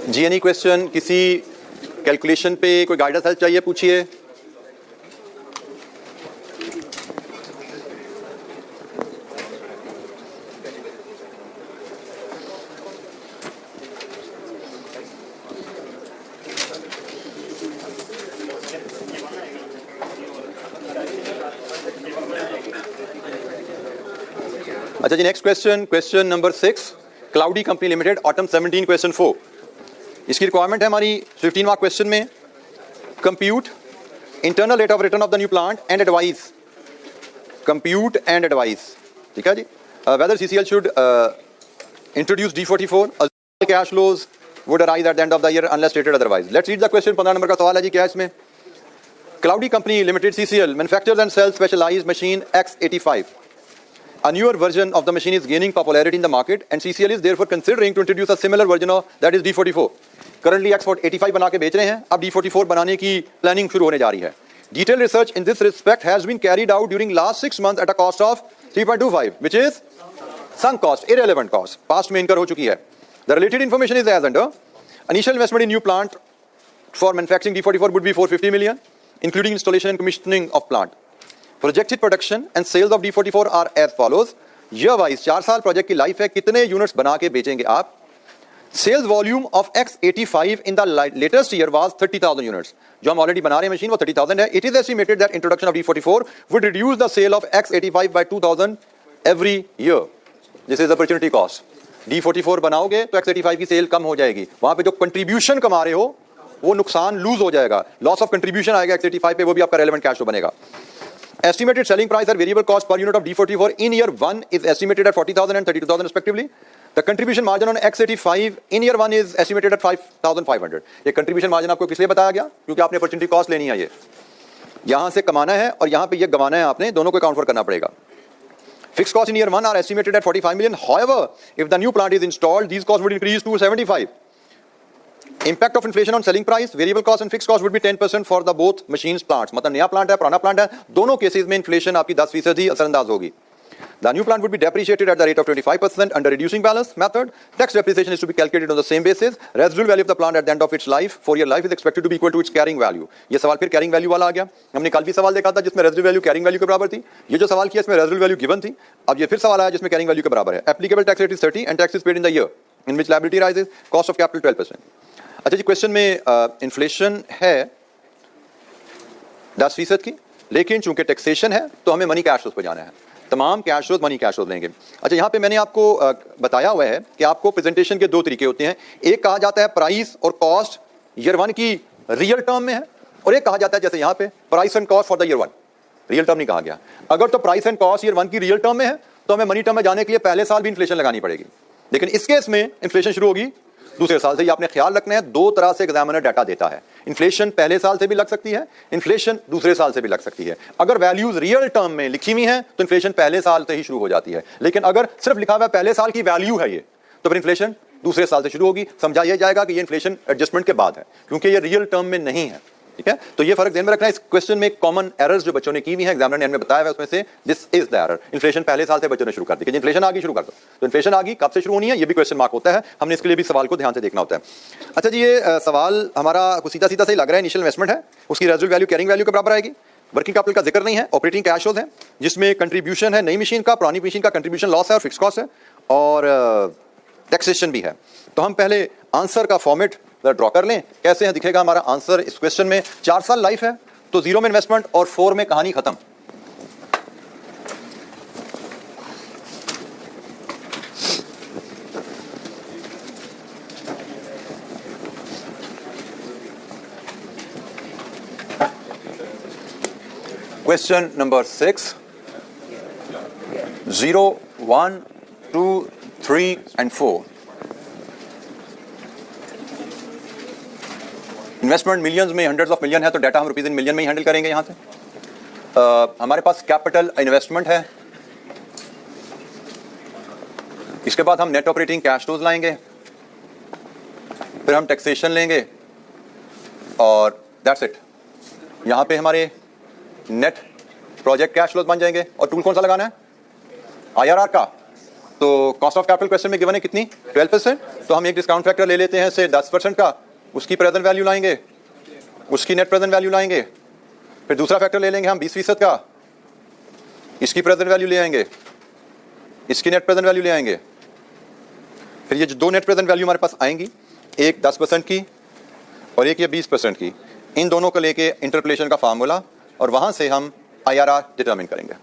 A: जी एनी क्वेश्चन, किसी कैलकुलेशन पे कोई गाइडेंस हेल्प चाहिए पूछिए। अच्छा जी, next question number 6, cloudy company limited, autumn 17, question 4। इसकी रिक्वायरमेंट है हमारी 15 मार्क क्वेश्चन में, compute internal rate of return of the new plant and advise, compute and advise, ठीक है जी। Whether CCL should introduce D44 cash flows would arise at the end of the year unless stated otherwise. Let's read the question. 15 number का सवाल है जी, क्या है इसमें? Cloudy company limited CCL manufactures and sales specialised machine X85. A newer version of the machine is gaining popularity in the market and CCL is therefore considering to introduce a similar version of that is D44. Currently X85 बना के बेच रहे हैं, अब D44 बनाने की planning शुरू होने जा रही है। Detailed research in this respect has been carried out during last 6 months at a cost of 3.25, which is sunk cost, irrelevant cost, past में incur हो चुकी है। The related information is as under: initial investment in new plant for manufacturing D44 would be 450 million, including installation and commissioning of plant. Projected production and sales of D44 are as follows. Year wise 4 साल project की life है, कितने units बना के बेचेंगे आप? Sales volume of X85 in the latest year was 30,000 units. जो हम ऑलरेडी बना रहे हैं मशीन वो 30,000 है। It is estimated that introduction of D44 would reduce the sale of X85 by 2,000 every year. This is opportunity cost. D44 बनाओगे तो X85 की सेल कम हो जाएगी, वहां पे जो कंट्रीब्यूशन कमा रहे हो वो नुकसान लूज हो जाएगा, लॉस ऑफ कंट्रीब्यूशन आएगा X85 पे, वो भी आपका रेलेवेंट कैश फ्लो बनेगा। Estimated selling price or variable cost per unit of D44 in year 1 is estimated at 40,000 and 32,000 respectively. The contribution margin on X85 in year 1 is estimated at 5,500. ये contribution margin आपको किस लिए बताया गया? क्योंकि आपने opportunity cost लेनी है, ये यहां से कमाना है और यहां पे ये गंवाना है आपने, दोनों को account for करना पड़ेगा। Fixed costs in year 1 are estimated at 45 million. However, if the new plant is installed, these costs would increase to 75. Impact of inflation on selling price, variable cost and fixed cost would be 10% for the both machines plants. मतलब नया plant है, पुराना plant है, दोनों cases में inflation आपकी 10% ही असरअंदाज होगी। The new plant would be depreciated at the rate of 25% under reducing balance method. Tax depreciation is to be calculated on the same basis. Residual value of the plant at the end of its life, 4-year life, is expected to be equal to its carrying value. ये सवाल फिर carrying value वाला आ गया। हमने कल भी सवाल देखा था जिसमें residual value carrying value के बराबर थी। ये जो सवाल किया इसमें residual value given थी। अब ये फिर सवाल आया जिसमें carrying value के बराबर है। Applicable tax rate is 30 and tax is paid in the year in which liability rises. Cost of capital 12%. अच्छा जी, क्वेश्चन में इन्फ्लेशन है 10% की, लेकिन चूंकि टैक्सेशन है तो हमें मनी कैश फ्लोज पे जाना है, तमाम cash flows money cash flows लेंगे। अच्छा, यहाँ पे मैंने आपको बताया हुआ है कि आपको प्रेजेंटेशन के दो तरीके होते हैं। एक कहा जाता है प्राइस और कॉस्ट ईयर 1 की रियल टर्म में है, और एक कहा जाता है जैसे यहाँ पे price and cost for the year 1, real term नहीं कहा गया। अगर तो प्राइस एंड कॉस्ट ईयर 1 की रियल टर्म में है तो हमें मनी टर्म में जाने के लिए पहले साल भी इन्फ्लेशन लगानी पड़ेगी, लेकिन इस केस में इन्फ्लेशन शुरू होगी दूसरे साल से। ये आपने ख्याल रखना है, दो तरह से एग्जामिनर डाटा देता है। इन्फ्लेशन पहले साल से भी लग सकती है, इन्फ्लेशन दूसरे साल से भी लग सकती है। अगर वैल्यूज रियल टर्म में लिखी हुई हैं तो इन्फ्लेशन पहले साल से ही शुरू हो जाती है, लेकिन अगर सिर्फ लिखा हुआ है पहले साल की वैल्यू है ये, तो फिर इन्फ्लेशन दूसरे साल से शुरू होगी। समझा यह जाएगा कि ये इन्फ्लेशन एडजस्टमेंट के बाद है, क्योंकि ये रियल टर्म में नहीं है। ठीक है, तो ये फर्क ध्यान में रखना है। इस क्वेश्चन में कॉमन एरर्स जो बच्चों ने की हुई है, एग्जामिनर ने हमें बताया है, उसमें से this is the error. Inflation पहले साल से बच्चों ने शुरू कर दी कि इन्फ्लेशन आ गई शुरू कर दो, तो इन्फ्लेशन आ गई कब से शुरू होनी है ये भी क्वेश्चन मार्क होता है। हमने इसके लिए भी सवाल को ध्यान से देखना होता है। अच्छा जी, ये सवाल हमारा सीधा सीधा सही लग रहा है। इनिशियल इन्वेस्टमेंट है, उसकी रेजिडुअल वैल्यू कैरिंग वैल्यू के बराबर आएगी। वर्किंग कैपिटल का जिक्र नहीं है, ऑपरेटिंग कैश फ्लोज है जिसमें कंट्रीब्यूशन है नई मशीन का, पुरानी मशीन का कंट्रीब्यूशन लॉस है और फिक्स कॉस्ट है, और टैक्सेशन भी है। तो हम पहले आंसर का फॉर्मेट ड्रॉ कर लें, कैसे है दिखेगा हमारा आंसर इस क्वेश्चन में। 4 साल लाइफ है तो 0 में इन्वेस्टमेंट और 4 में कहानी खत्म। Question number 6, 0, 1, 2, 3 and 4। Investment millions में, हंड्रेड्स ऑफ मिलियन है, तो डाटा हम रुपीज इन मिलियन में ही हैंडल करेंगे। यहां से हमारे पास कैपिटल इन्वेस्टमेंट है, इसके बाद हम नेट ऑपरेटिंग कैश फ्लोज लाएंगे, फिर हम टैक्सेशन लेंगे और दैट्स इट। यहां पे हमारे नेट प्रोजेक्ट कैश फ्लोज बन जाएंगे। और टूल कौन सा लगाना है? IRR का। तो कॉस्ट ऑफ कैपिटल क्वेश्चन में गिवन है कितनी? 12%। तो हम एक डिस्काउंट फैक्टर ले लेते हैं से 10% का, उसकी प्रेजेंट वैल्यू लाएंगे, उसकी नेट प्रेजेंट वैल्यू लाएंगे, फिर दूसरा फैक्टर ले लेंगे हम 20% का, इसकी प्रेजेंट वैल्यू ले आएंगे, इसकी नेट प्रेजेंट वैल्यू ले आएंगे। फिर ये जो दो नेट प्रेजेंट वैल्यू हमारे पास आएंगी, एक 10% की और एक ये 20% की, इन दोनों को लेके इंटरपोलेशन का फार्मूला, और वहां से हम IRR डिटरमिन करेंगे।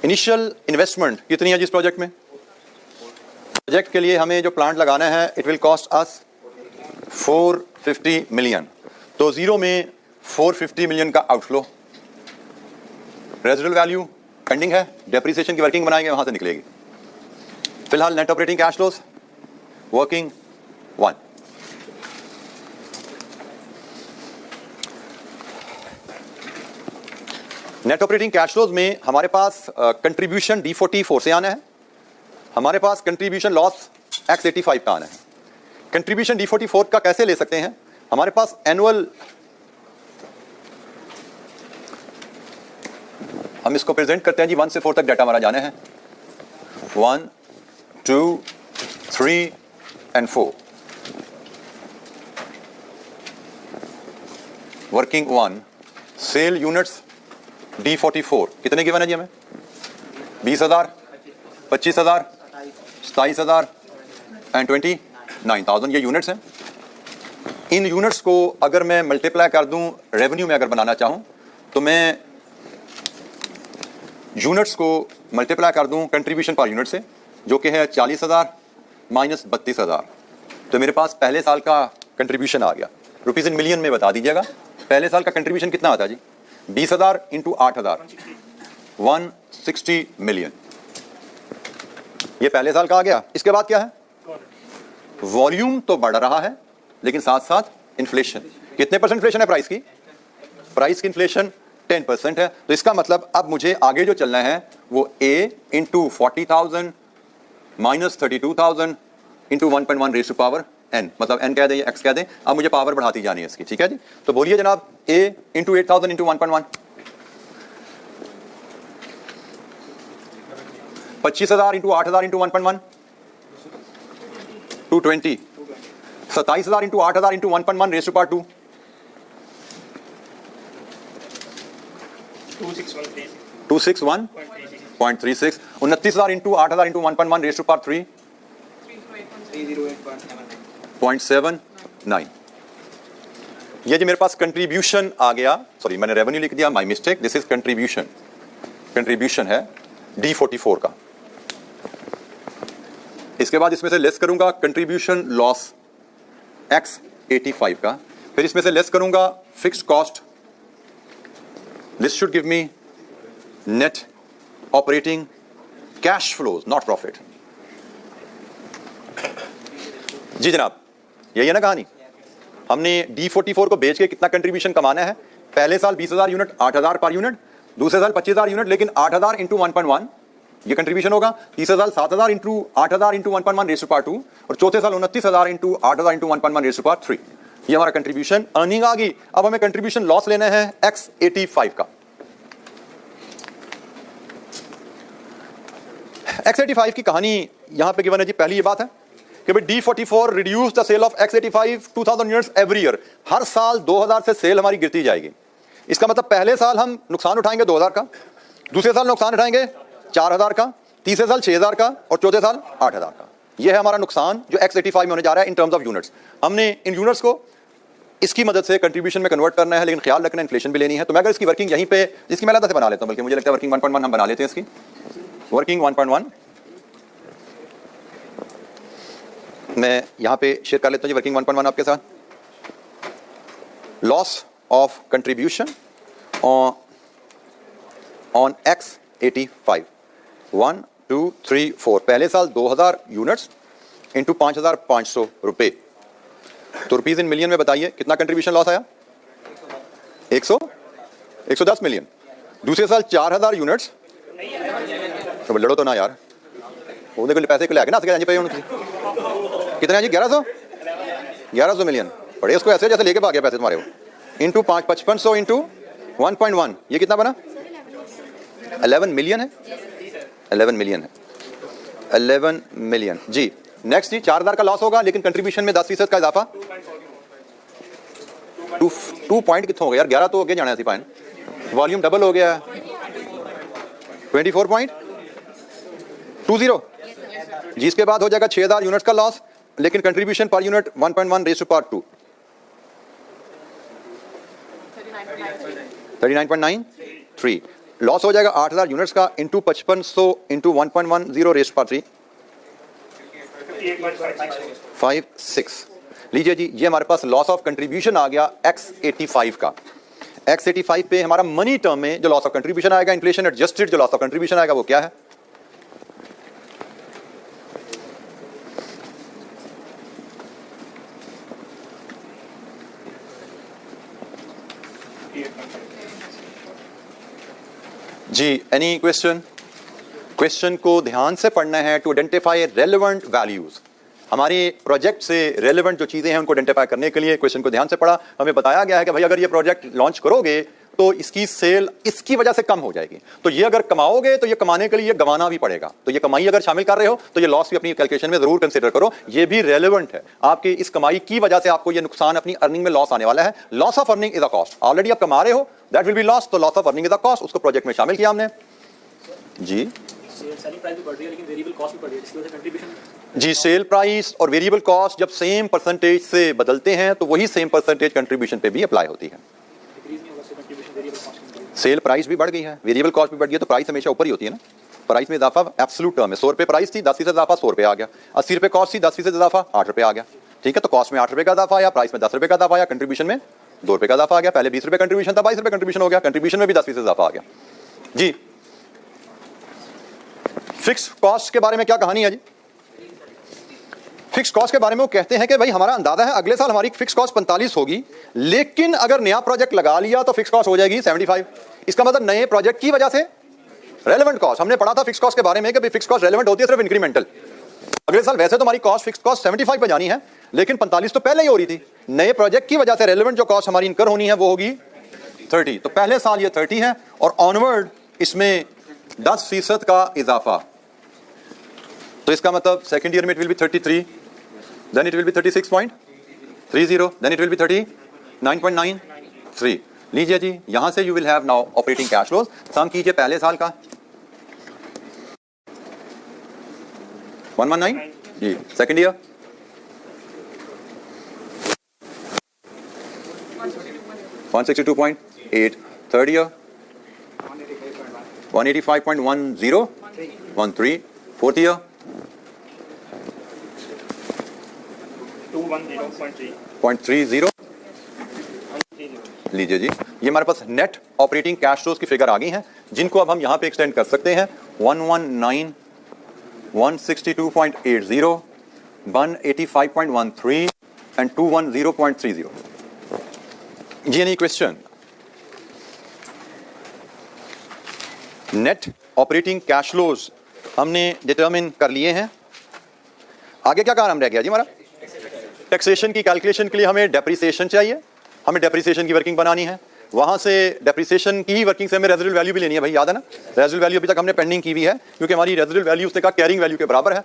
A: इनिशियल इन्वेस्टमेंट कितनी है जिस प्रोजेक्ट में? प्रोजेक्ट के लिए हमें जो प्लांट लगाना है, it will cost us 450 million. तो 0 में 450 मिलियन का आउटफ्लो। रेजिडुअल वैल्यू पेंडिंग है, डेप्रिसिएशन की वर्किंग बनाएंगे, वहां से निकलेगी। फिलहाल net operating cash flows working 1। Net operating cash flows में हमारे पास कंट्रीब्यूशन D44 से आना है, हमारे पास कंट्रीब्यूशन लॉस X85 का आना है। कंट्रीब्यूशन D44 का कैसे ले सकते हैं? हमारे पास एनुअल, हम इसको प्रेजेंट करते हैं जी 1 से 4 तक डाटा हमारा जाना है। 1, 2, 3 and 4। Working 1, cell units D44 कितने गिवन है जी हमें? 20,000, 25,000, 27,000 एंड 29,000 ये यूनिट्स हैं। इन यूनिट्स को अगर मैं मल्टीप्लाई कर दूं रेवेन्यू में अगर बनाना चाहूं, तो मैं यूनिट्स को मल्टीप्लाई कर दूं कंट्रीब्यूशन पर यूनिट से, जो कि है 40,000 माइनस 32,000, तो मेरे पास पहले साल का कंट्रीब्यूशन आ गया। रुपीज़ इन मिलियन में बता दीजिएगा, पहले साल का कंट्रीब्यूशन कितना आता जी? 20,000 इंटू 8,000, 160 मिलियन। ये पहले साल का आ गया। इसके बाद क्या है? वॉल्यूम तो बढ़ रहा है, लेकिन साथ साथ इन्फ्लेशन। कितने परसेंट इन्फ्लेशन है प्राइस की? प्राइस की इन्फ्लेशन 10% है। तो इसका मतलब अब मुझे आगे जो चलना है वो A into 40,000 minus 32,000 into 1.1 raise to power n, मतलब n कह दें या x कह दें। अब मुझे पावर बढ़ाती जानी है इसकी, ठीक है जी। तो बोलिए जनाब, A into 8,000 into 1.1, 25,000 into 8,000 into 1.1, 220, 27,000 into 8,000 into 1.1 raise to power 2, 261.36, 29,000 into 8,000 into 1.1 raise to power 3, 308.79। ये जो मेरे पास कंट्रीब्यूशन आ गया, सॉरी मैंने रेवेन्यू लिख दिया, my mistake, this is contribution. Contribution है D44 का। इसके बाद इसमें से लेस करूंगा कंट्रीब्यूशन लॉस X85 का, फिर इसमें से लेस करूंगा fixed cost. This should give me net operating cash flows, not profit. जी जनाब, यही है ना कहानी। हमने D44 को बेच के कितना कंट्रीब्यूशन कमाना है? पहले साल 20,000 यूनिट, 8,000 पर यूनिट, दूसरे साल 25,000 यूनिट, लेकिन 8,000 इंटू 1.1 ये कंट्रीब्यूशन होगा। तीसरे साल 7,000 into 8,000 into 1.1 raise to power 2, और चौथे साल 29,000 into 8,000 into 1.1 raise to power 3। ये हमारा कंट्रीब्यूशन अर्निंग आ गई। अब हमें कंट्रीब्यूशन लॉस लेना है X85 का। X85 की कहानी यहां पे गिवन है जी। पहली ये बात है कि भाई D44 reduce the sale of X85 2,000 units every year. हर साल 2,000 से सेल हमारी गिरती जाएगी। इसका मतलब पहले साल हम नुकसान उठाएंगे 2,000 का, दूसरे साल नुकसान उठाएंगे 4,000 का, तीसरे साल 6,000 का, और चौथे साल 8,000 का। यह है हमारा नुकसान जो X85 में होने जा रहा है इन टर्म्स ऑफ यूनिट्स। हमने इन यूनिट्स को इसकी मदद से कंट्रीब्यूशन में कन्वर्ट करना है, लेकिन ख्याल रखना इन्फ्लेशन भी लेनी है। तो मैं अगर इसकी वर्किंग यहीं पे, इसकी मैं अलग से बना लेता हूं, बल्कि मुझे लगता है वर्किंग 1.1 हम बना लेते हैं। इसकी वर्किंग 1.1 मैं यहां पे शेयर कर लेता हूं जी। वर्किंग 1.1 आपके साथ, loss of contribution on X85 1 2 3 4। पहले साल 2,000 यूनिट्स इंटू 5,500 रुपए, तो रुपीज इन मिलियन में बताइए कितना कंट्रीब्यूशन लॉस आया? 110 मिलियन। दूसरे साल 4,000 यूनिट्स, तो लड़ो तो ना यार, वो देखो पैसे को लेके ना सके पे कितने हैं जी? 1100 मिलियन। बड़े उसको ऐसे जैसे लेके भाग गया पैसे तुम्हारे वो। इंटू 5,500 इंटू 1.1, ये कितना बना? 11 मिलियन है। 11 मिलियन है, 11 मिलियन जी। नेक्स्ट जी, 4,000 का लॉस होगा, लेकिन कंट्रीब्यूशन में 10% का इजाफा। 2 पॉइंट कितना हो गया यार? 11 तो आगे जाना है पाइन। वॉल्यूम डबल हो गया, 24.20 जी। इसके बाद हो जाएगा 6,000 यूनिट्स का लॉस, लेकिन contribution per unit 1.1 raise to power 2, 39.93। Loss हो जाएगा 8,000 यूनिट्स का into 5500 into 1.10 raise to power 3, 56। लीजिए जी, ये हमारे पास लॉस ऑफ कंट्रीब्यूशन आ गया X85 का। X85 पे हमारा मनी टर्म में जो लॉस ऑफ कंट्रीब्यूशन आएगा, इन्फ्लेशन एडजस्टेड जो लॉस ऑफ कंट्रीब्यूशन आएगा, वो क्या है? जी, एनी क्वेश्चन? क्वेश्चन को ध्यान से पढ़ना है टू आइडेंटिफाई रेलेवेंट वैल्यूज। हमारे प्रोजेक्ट से रेलेवेंट जो चीजें हैं उनको आइडेंटिफाई करने के लिए क्वेश्चन को ध्यान से पढ़ा। हमें बताया गया है कि भाई अगर ये प्रोजेक्ट लॉन्च करोगे तो इसकी सेल इसकी वजह से कम हो जाएगी, तो ये अगर कमाओगे तो ये कमाने के लिए गंवाना भी पड़ेगा, तो ये कमाई अगर शामिल कर रहे हो तो ये लॉस भी अपनी कैलकुलेशन में जरूर कंसीडर करो। ये भी रेलेवेंट है, आपकी इस कमाई की वजह से आपको ये नुकसान अपनी अर्निंग में लॉस आने वाला है। Loss of earning is a cost. Already आप कमा रहे हो, दैट विल बी लॉस, तो loss of earning is a cost, उसको प्रोजेक्ट में शामिल किया हमने जी। जी, सेल प्राइस और वेरिएबल कॉस्ट जब सेम परसेंटेज से बदलते हैं तो वही सेम परसेंटेज कंट्रीब्यूशन पे भी अप्लाई होती है। सेल प्राइस भी बढ़ गई है, वेरिएबल कॉस्ट भी बढ़ गई है, तो प्राइस हमेशा ऊपर ही होती है ना। प्राइस में इजाफा एब्सोल्यूट टर्म है, 100 रुपये प्राइस थी, 10% इजाफा 100 रुपये आ गया, 80 रुपये कॉस्ट थी, 10% इजाफा 8 रुपये आ गया। ठीक है, तो कॉस्ट में 8 रुपये का इजाफा आया, प्राइस में 10 रुपये का इजाफा आया, कंट्रीब्यूशन में 2 रुपये का इजाफा आ गया। पहले 20 रुपये कंट्रीब्यूशन था, 22 रुपये कंट्रीब्यूशन हो गया, कंट्रीब्यूशन में भी 10% इजाफा आ गया जी। फिक्स कॉस्ट के बारे में क्या कहानी है जी? फिक्स कॉस्ट के बारे में वो कहते हैं कि भाई हमारा अंदाजा है अगले साल हमारी फिक्स कॉस्ट 45 होगी, लेकिन अगर नया प्रोजेक्ट लगा लिया तो फिक्स कॉस्ट हो जाएगी 75। इसका मतलब नए प्रोजेक्ट की वजह से रेलेवेंट कॉस्ट, हमने पढ़ा था फिक्स कॉस्ट के बारे में कि फिक्स कॉस्ट रेलेवेंट होती है सिर्फ इंक्रीमेंटल। अगले साल वैसे तो हमारी कॉस्ट फिक्स कॉस्ट 75 पे जानी है, लेकिन 45 तो पहले ही हो रही थी। नए प्रोजेक्ट की वजह से रेलेवेंट जो कॉस्ट हमारी इनकर होनी है वो होगी 30। तो पहले साल ये 30 है और ऑनवर्ड इसमें 10% का इजाफा। तो इसका मतलब सेकेंड ईयर में it will be 33, then it will be 36.30, then it will be 39.93। लीजिए जी, यहां से you will have now operating cash flows। सम कीजिए पहले साल का 119 जी, second year 162.8, third year 185.1013, fourth year 210.30। लीजिए जी, ये हमारे पास नेट ऑपरेटिंग कैश फ्लोज की फिगर आ गई हैं, जिनको अब हम यहां पे एक्सटेंड कर सकते हैं। 119, 162.80, 185.13 एंड 210.30। जी any question? Net operating cash flows हमने डिटरमिन कर लिए हैं। आगे क्या काम रह गया जी हमारा? टैक्सेशन की कैलकुलेशन के लिए हमें डेप्रिसिएशन चाहिए, हमें डेप्रिसिएशन की वर्किंग बनानी है। वहां से डेप्रिसिएशन की वर्किंग से हमें रेजिडुअल वैल्यू भी लेनी है भाई, याद है ना? रेजिडुअल वैल्यू अभी तक हमने पेंडिंग की हुई है, क्योंकि हमारी रेजिडुअल वैल्यू उसने कहा कैरिंग वैल्यू के बराबर है,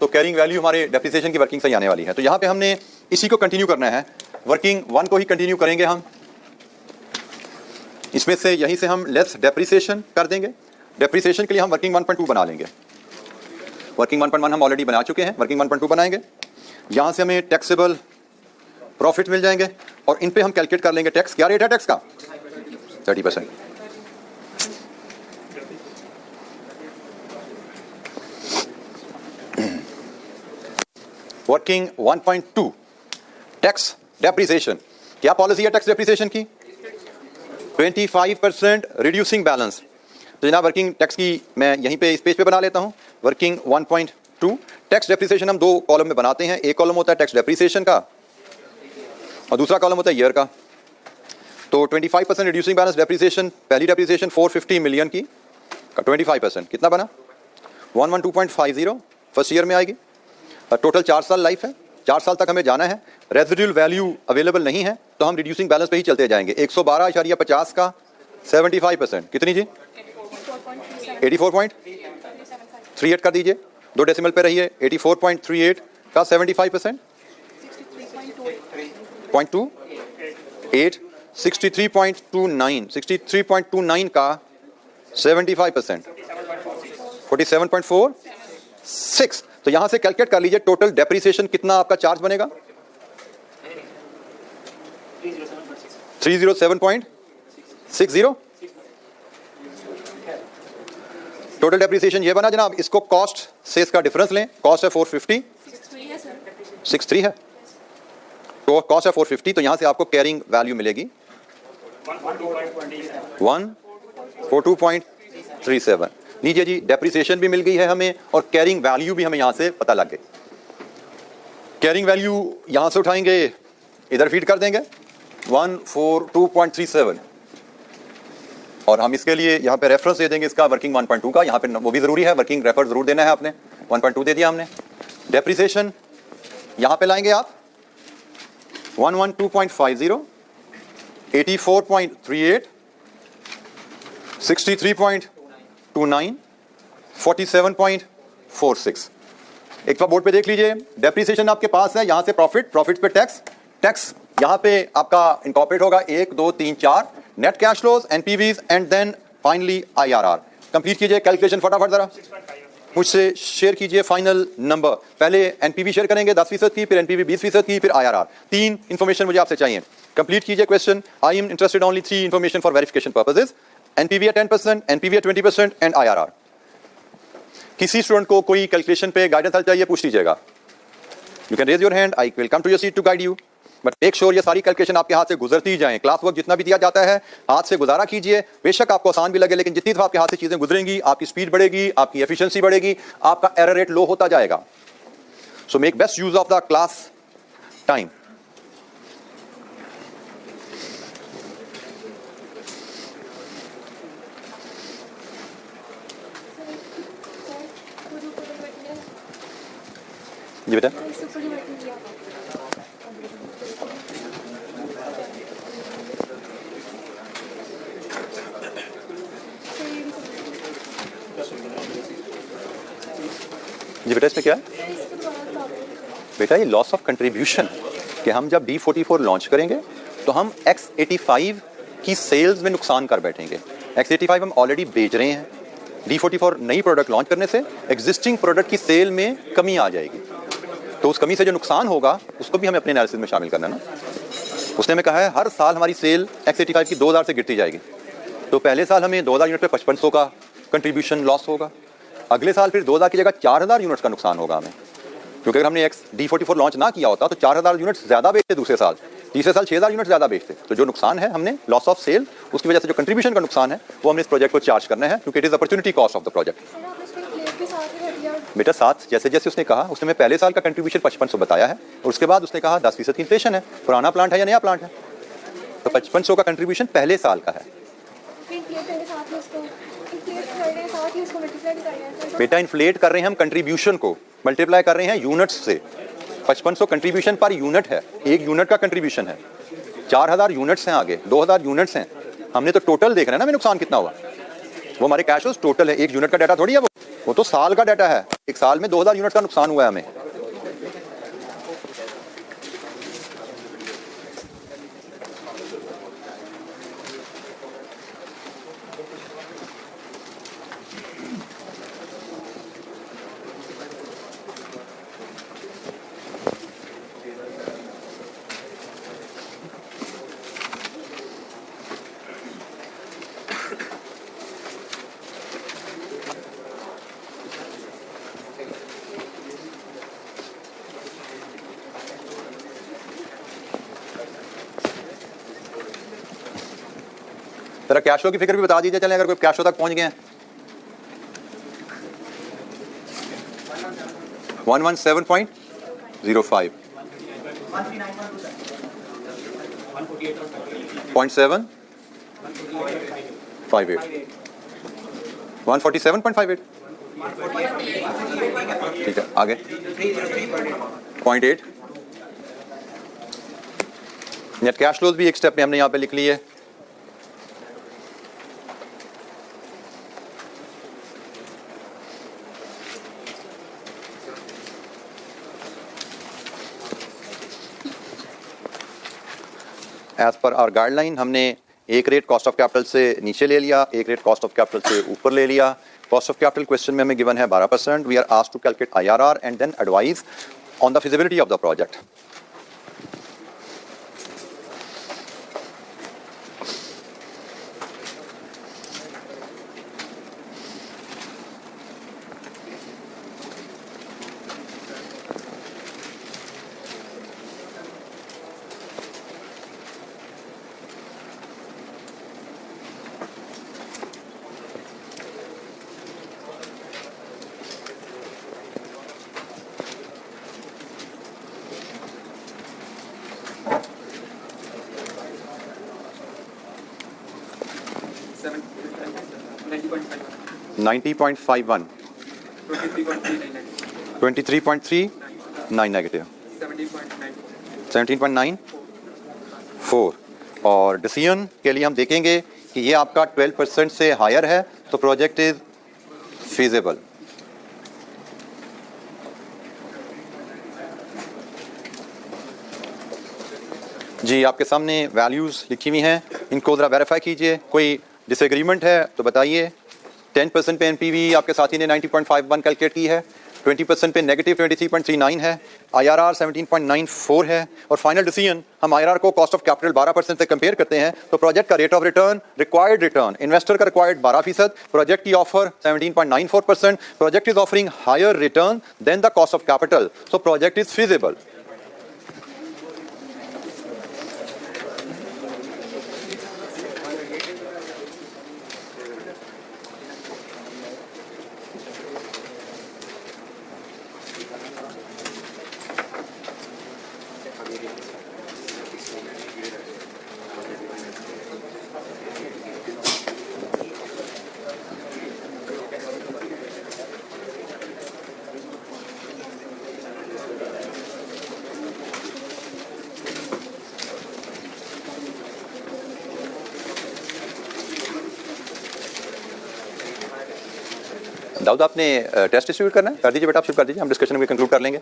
A: तो कैरिंग वैल्यू हमारे डेप्रिसिएशन की वर्किंग से ही आने वाली है। तो यहाँ पे हमने इसी को कंटिन्यू करना है, वर्किंग 1 को ही कंटिन्यू करेंगे हम। इसमें से यहीं से हम लेस डेप्रिसिएशन कर देंगे। डेप्रिसिएशन के लिए हम वर्किंग 1.2 बना लेंगे। वर्किंग 1.1 हम ऑलरेडी बना चुके हैं, वर्किंग 1.2 बनाएंगे। यहां से हमें टैक्सेबल प्रॉफिट मिल जाएंगे और इन पे हम कैलकुलेट कर लेंगे टैक्स। क्या रेट है टैक्स का? 30%। Working 1.2 tax depreciation. क्या पॉलिसी है टैक्स डेप्रिसिएशन की? 25% रिड्यूसिंग बैलेंस। तो जनाब वर्किंग टैक्स की मैं यहीं पे इस पेज पे बना लेता हूं। वर्किंग 1.2 टैक्स डेप्रिसिएशन हम 2 कॉलम में बनाते हैं। एक कॉलम होता है टैक्स डेप्रिसिएशन का और दूसरा कॉलम होता है ईयर का। तो 25% रिड्यूसिंग बैलेंस डेप्रिसिएशन, पहली डेप्रिसिएशन 450 मिलियन की का 25% कितना बना? 112.50 फर्स्ट ईयर में आएगी। टोटल 4 साल लाइफ है, 4 साल तक हमें जाना है। रेजिडुअल वैल्यू अवेलेबल नहीं है तो हम रिड्यूसिंग बैलेंस पे ही चलते जाएंगे। 112.50 का 75% कितनी जी? 84.38 कर दीजिए, 2 डेसिमल पे रहिए। 84.38 का 75% 0.28, 63.29 का 75% 47.46। तो यहां से कैलकुलेट कर लीजिए टोटल डेप्रिसिएशन कितना आपका चार्ज बनेगा? 307.60। टोटल डेप्रिसिएशन ये बना जनाब। इसको कॉस्ट से इसका डिफरेंस लें। कॉस्ट है 450, 63 है तो कॉस्ट है 450। तो यहां से आपको कैरिंग वैल्यू मिलेगी 142.37। लीजिए जी, डेप्रिसिएशन भी मिल गई है हमें और कैरिंग वैल्यू भी हमें यहां से पता लग गई। कैरिंग वैल्यू यहां से उठाएंगे, इधर फीड कर देंगे 142.37 और हम इसके लिए यहाँ पे रेफरेंस दे देंगे इसका वर्किंग 1.2 का। यहाँ पे वो भी जरूरी है, वर्किंग रेफर जरूर देना है आपने। 1.2 दे दिया हमने। डेप्रिसिएशन यहाँ पे लाएंगे आप 112.50, 84.38, 63.29, 47.46। एक बार बोर्ड पे देख लीजिए। डेप्रिसिएशन आपके पास है, यहाँ से प्रॉफिट, प्रॉफिट पे टैक्स, टैक्स यहाँ पे आपका इनकॉर्पोरेट होगा 1, 2, 3, 4 net cash flows, NPVs and then finally IRR. Complete कीजिए कैलकुलेशन फटाफट जरा मुझसे शेयर कीजिए फाइनल नंबर। पहले एनपीवी शेयर करेंगे 10% की, फिर एनपीवी 20% की, फिर आईआरआर। 3 इंफॉर्मेशन मुझे आपसे चाहिए। कंप्लीट कीजिए question. I am interested only 3 information for verification purposes. NPV 10%, NPV 20% and IRR. किसी स्टूडेंट को कोई कैलकुलेशन पे गाइडेंस हेल्प चाहिए, पूछ लीजिएगा। You can raise your hand, I will come to your seat to guide you, but make sure ये सारी calculation आपके हाथ से गुजरती ही जाएं। क्लास वर्क जितना भी दिया जाता है हाथ से गुजारा कीजिए, बेशक आपको आसान भी लगे, लेकिन जितनी दफा आपके हाथ से चीजें गुजरेंगी आपकी स्पीड बढ़ेगी, आपकी एफिशिएंसी बढ़ेगी, आपका एरर रेट लो होता जाएगा। So make best use of the class time. जी बेटा, जी बेटा इसमें क्या है बेटा, ये लॉस ऑफ कंट्रीब्यूशन कि हम जब D44 लॉन्च करेंगे तो हम X85 की सेल्स में नुकसान कर बैठेंगे। X85 हम ऑलरेडी बेच रहे हैं, D44 नई प्रोडक्ट लॉन्च करने से एग्जिस्टिंग प्रोडक्ट की सेल में कमी आ जाएगी, तो उस कमी से जो नुकसान होगा उसको भी हमें अपने एनालिसिस में शामिल करना है ना। उसने हमें कहा है हर साल हमारी सेल X85 की 2000 से गिरती जाएगी, तो पहले साल हमें 2000 यूनिट पे 5500 का कंट्रीब्यूशन लॉस होगा, अगले साल फिर 2000 की जगह 4000 यूनिट्स का नुकसान होगा हमें, क्योंकि अगर हमने D44 लॉन्च ना किया होता तो 4000 यूनिट्स ज़्यादा बेचते दूसरे साल, तीसरे साल 6000 यूनिट ज़्यादा बेचते। तो जो नुकसान है हमने लॉस ऑफ सेल, उसकी वजह से जो कंट्रीब्यूशन का नुकसान है वो हमने इस प्रोजेक्ट को चार्ज करना है, क्योंकि it is opportunity cost of the project. बेटा साथ जैसे जैसे उसने कहा, उसने मैं पहले साल का कंट्रीब्यूशन 5500 बताया है और उसके बाद उसने कहा 10% की इन्फ्लेशन है, पुराना प्लांट है या नया प्लांट है, तो 5500 का कंट्रीब्यूशन पहले साल का है। बेटा इन्फ्लेट कर रहे हैं हम कंट्रीब्यूशन को, मल्टीप्लाई कर रहे हैं यूनिट्स से। 5500 कंट्रीब्यूशन पर यूनिट है, एक यूनिट का कंट्रीब्यूशन है, 4000 यूनिट्स हैं, आगे 2000 यूनिट्स हैं, हमने तो टोटल देखना है ना, हमें नुकसान कितना हुआ, वो हमारे कैश फ्लोज टोटल है, एक यूनिट का डाटा थोड़ी है वो तो साल का डाटा है, एक साल में 2000 यूनिट का नुकसान हुआ है हमें। जरा कैश फ्लो की फिक्र भी बता दीजिए, चलें अगर कोई कैश फ्लो तक पहुंच गए हैं। 117.05 0.7 58 147.58 ठीक है, आगे 0.8 नेट कैश फ्लोज भी एक स्टेप में हमने यहाँ पे लिख ली है। एज पर आवर गाइडलाइन हमने एक रेट कॉस्ट ऑफ कैपिटल से नीचे ले लिया, एक रेट कॉस्ट ऑफ कैपिटल से ऊपर ले लिया। कॉस्ट ऑफ कैपिटल क्वेश्चन में हमें गिवन है 12%। We are asked to calculate IRR and then advise on the feasibility of the project. $90.51 23.39 negative 17.94 और डिसीजन के लिए हम देखेंगे कि ये आपका 12% से हायर है तो प्रोजेक्ट इज फीजिबल। जी आपके सामने वैल्यूज लिखी हुई हैं, इनको ज़रा वेरीफाई कीजिए। कोई डिसएग्रीमेंट है तो बताइए। 10% पे एनपीवी आपके साथी ने 90.51 कैलकुलेट की है, 20% पे नेगेटिव 23.39 है, IRR 17.94 है और फाइनल डिसीजन हम IRR को कॉस्ट ऑफ कैपिटल 12% से कंपेयर करते हैं तो प्रोजेक्ट का rate of return, required return, investor का रिक्वायर्ड 12%, प्रोजेक्ट की offer 17.94%, project is offering higher return than the cost of capital, so project is feasible. Dawood आपने टेस्ट डिस्ट्रीब्यूट करना है, कर दीजिए बेटा, आप शुरू कर दीजिए, हम डिस्कशन में कंक्लूड कर लेंगे।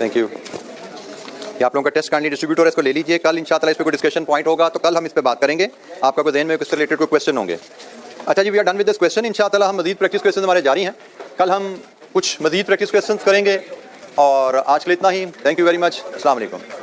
A: Thank you. ये आप लोगों का टेस्ट काइंडली डिस्ट्रीब्यूट हो रहा है, इसको ले लीजिए। कल इंशाअल्लाह इस पे कोई डिस्कशन पॉइंट होगा तो कल हम इस पे बात करेंगे। आपका कोई ध्यान में इससे रिलेटेड कोई क्वेश्चन होंगे? अच्छा जी, we are done with this question. इंशाअल्लाह हम मजीद प्रैक्टिस क्वेश्चन हमारे जारी हैं। कल हम कुछ मजीद प्रैक्टिस क्वेश्चन करेंगे और आज के लिए इतना ही। Thank you very much. अस्सलाम वालेकुम।